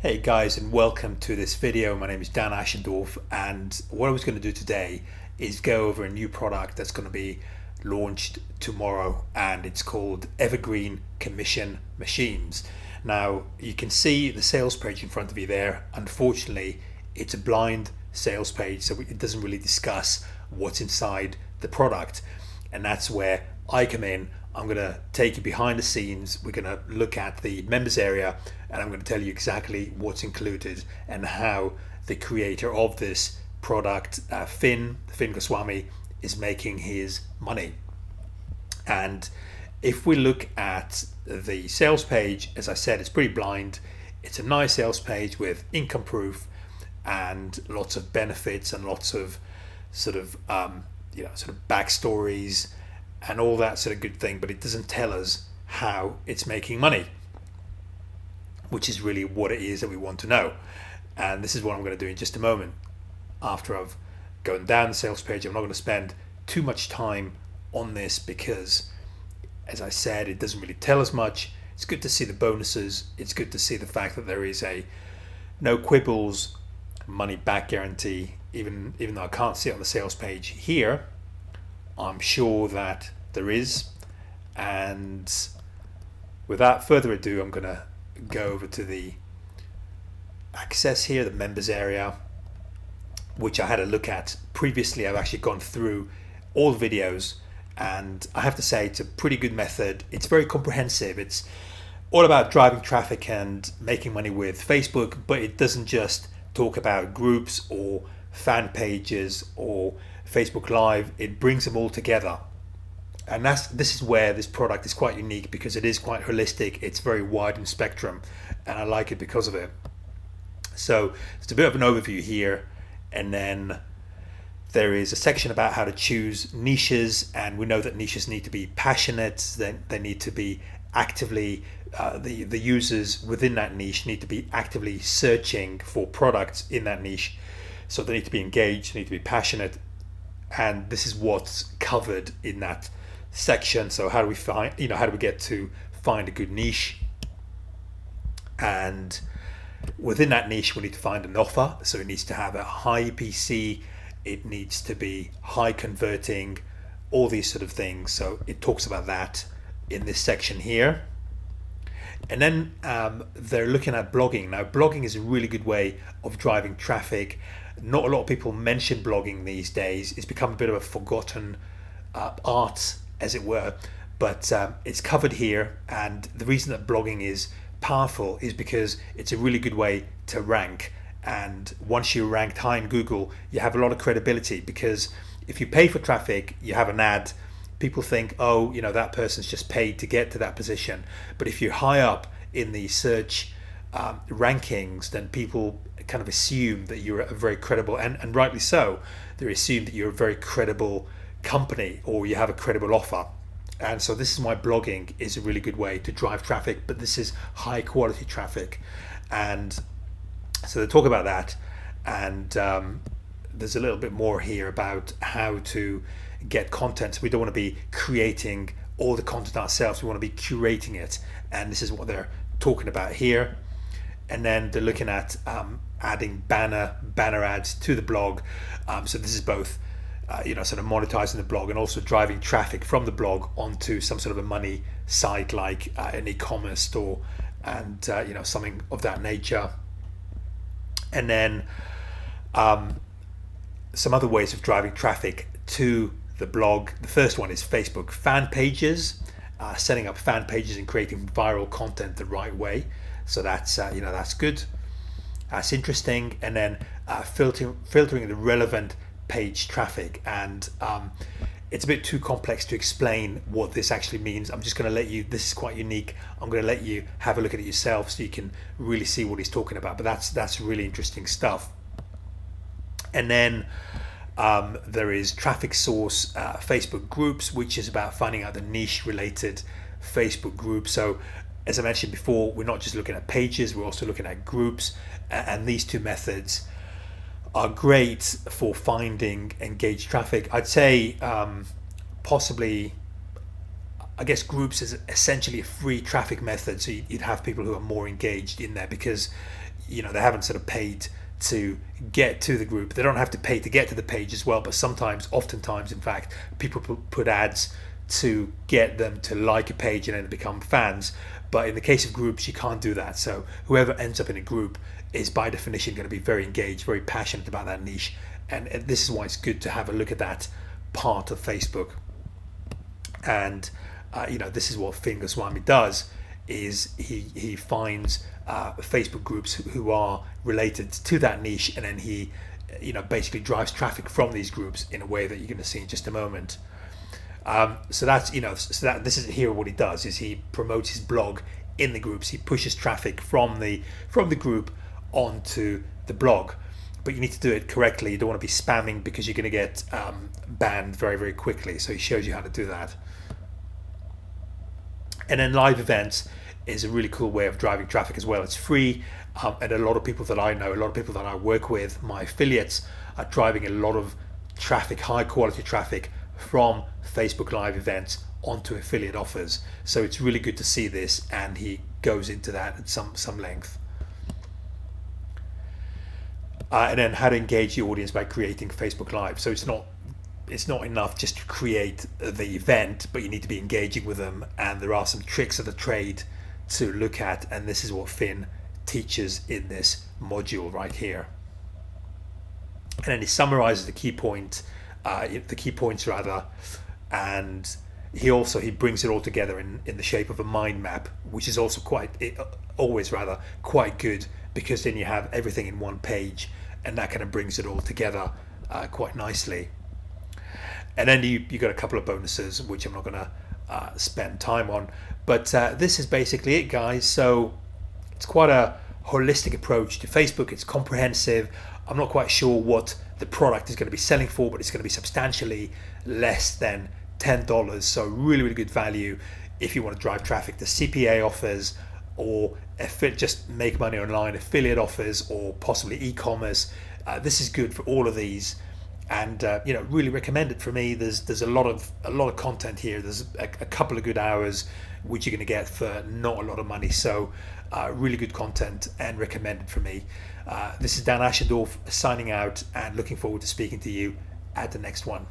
Hey guys, and welcome to this video. My name is Dan Ashendorf, and what I was going to do today is go over a new product that's going to be launched tomorrow, and it's called Evergreen Commission Machines. Now you can see the sales page in front of you there. Unfortunately, it's a blind sales page, so it doesn't really discuss what's inside the product, and that's where I come in. I'm going to take you behind the scenes. We're going to look at the members area, and I'm going to tell you exactly what's included and how the creator of this product, Finn Goswami, is making his money. And if we look at the sales page, as I said, it's pretty blind. It's a nice sales page with income proof and lots of benefits and lots of sort of backstories and all that sort of good thing, but it doesn't tell us how it's making money, which is really what it is that we want to know. And this is what I'm going to do in just a moment. After I've gone down the sales page, I'm not going to spend too much time on this because, as I said, it doesn't really tell us much. It's good to see the bonuses. It's good to see the fact that there is a no quibbles money back guarantee, even though I can't see it on the sales page here. I'm sure that there is. And without further ado, I'm going to go over to the access here, the members area, which I had a look at previously. I've actually gone through all the videos, and I have to say it's a pretty good method. It's very comprehensive. It's all about driving traffic and making money with Facebook, but it doesn't just talk about groups or fan pages or Facebook Live. It brings them all together, and this is where this product is quite unique, because it is quite holistic. It's very wide in spectrum, and I like it because of it. So it's a bit of an overview here, and then there is a section about how to choose niches, and we know that niches need to be passionate. They need to be actively the users within that niche need to be actively searching for products in that niche, so they need to be engaged, they need to be passionate. And this is what's covered in that section. So how do we find, how do we get to find a good niche? And within that niche, we need to find an offer. So it needs to have a high EPC, it needs to be high converting, all these sort of things. So it talks about that in this section here. And then they're looking at blogging. Now, blogging is a really good way of driving traffic. Not a lot of people mention blogging these days. It's become a bit of a forgotten art, as it were, but it's covered here. And the reason that blogging is powerful is because it's a really good way to rank. And once you're ranked high in Google, you have a lot of credibility, because if you pay for traffic, you have an ad, people think, oh, that person's just paid to get to that position. But if you're high up in the search rankings, then people kind of assume that you're a very credible, and rightly so, they assume that you're a very credible company or you have a credible offer. And so this is why blogging is a really good way to drive traffic, but this is high quality traffic. And so they talk about that, and there's a little bit more here about how to get content. So we don't want to be creating all the content ourselves, we want to be curating it, and this is what they're talking about here. And then they're looking at adding banner ads to the blog. So this is both sort of monetizing the blog and also driving traffic from the blog onto some sort of a money site like an e-commerce store, and something of that nature. And then some other ways of driving traffic to the blog. The first one is Facebook fan pages, setting up fan pages and creating viral content the right way. So that's that's good. That's interesting. And then filtering the relevant page traffic. And it's a bit too complex to explain what this actually means. I'm just going to let you. This is quite unique. I'm going to let you have a look at it yourself so you can really see what he's talking about. But that's really interesting stuff. And then there is traffic source Facebook groups, which is about finding out the niche related Facebook groups. So as I mentioned before, we're not just looking at pages, we're also looking at groups, and these two methods are great for finding engaged traffic. I'd say possibly I guess groups is essentially a free traffic method, so you'd have people who are more engaged in there because they haven't sort of paid to get to the group. They don't have to pay to get to the page as well, but oftentimes in fact, people put ads to get them to like a page and then become fans. But in the case of groups, you can't do that. So whoever ends up in a group is by definition going to be very engaged, very passionate about that niche, and this is why it's good to have a look at that part of Facebook. And this is what Finn Goswami does: is he finds Facebook groups who are related to that niche, and then he basically drives traffic from these groups in a way that you're going to see in just a moment. So this is here what he does is he promotes his blog in the groups. He pushes traffic from the group onto the blog, but you need to do it correctly. You don't want to be spamming because you're going to get banned very, very quickly. So he shows you how to do that. And then live events is a really cool way of driving traffic as well. It's free, and a lot of people that I know, a lot of people that I work with, my affiliates, are driving a lot of traffic, high quality traffic from Facebook live events onto affiliate offers. So it's really good to see this, and he goes into that at some length. And then how to engage the audience by creating Facebook Live. So it's not enough just to create the event, but you need to be engaging with them, and there are some tricks of the trade to look at, and this is what Finn teaches in this module right here. And then he summarizes the key points rather, and he brings it all together in the shape of a mind map, which is also always quite good, because then you have everything in one page, and that kind of brings it all together quite nicely. And then you got a couple of bonuses, which I'm not going to spend time on, but this is basically it, guys. So it's quite a holistic approach to Facebook. It's comprehensive. I'm not quite sure what the product is going to be selling for, but it's going to be substantially less than $10. So really, really good value if you want to drive traffic to CPA offers, or just make money online, affiliate offers, or possibly e-commerce. This is good for all of these, and really recommend it for me. There's a lot of content here. There's a couple of good hours which you're going to get for not a lot of money. So really good content and recommended for me. This is Dan Ashendorf signing out, and looking forward to speaking to you at the next one.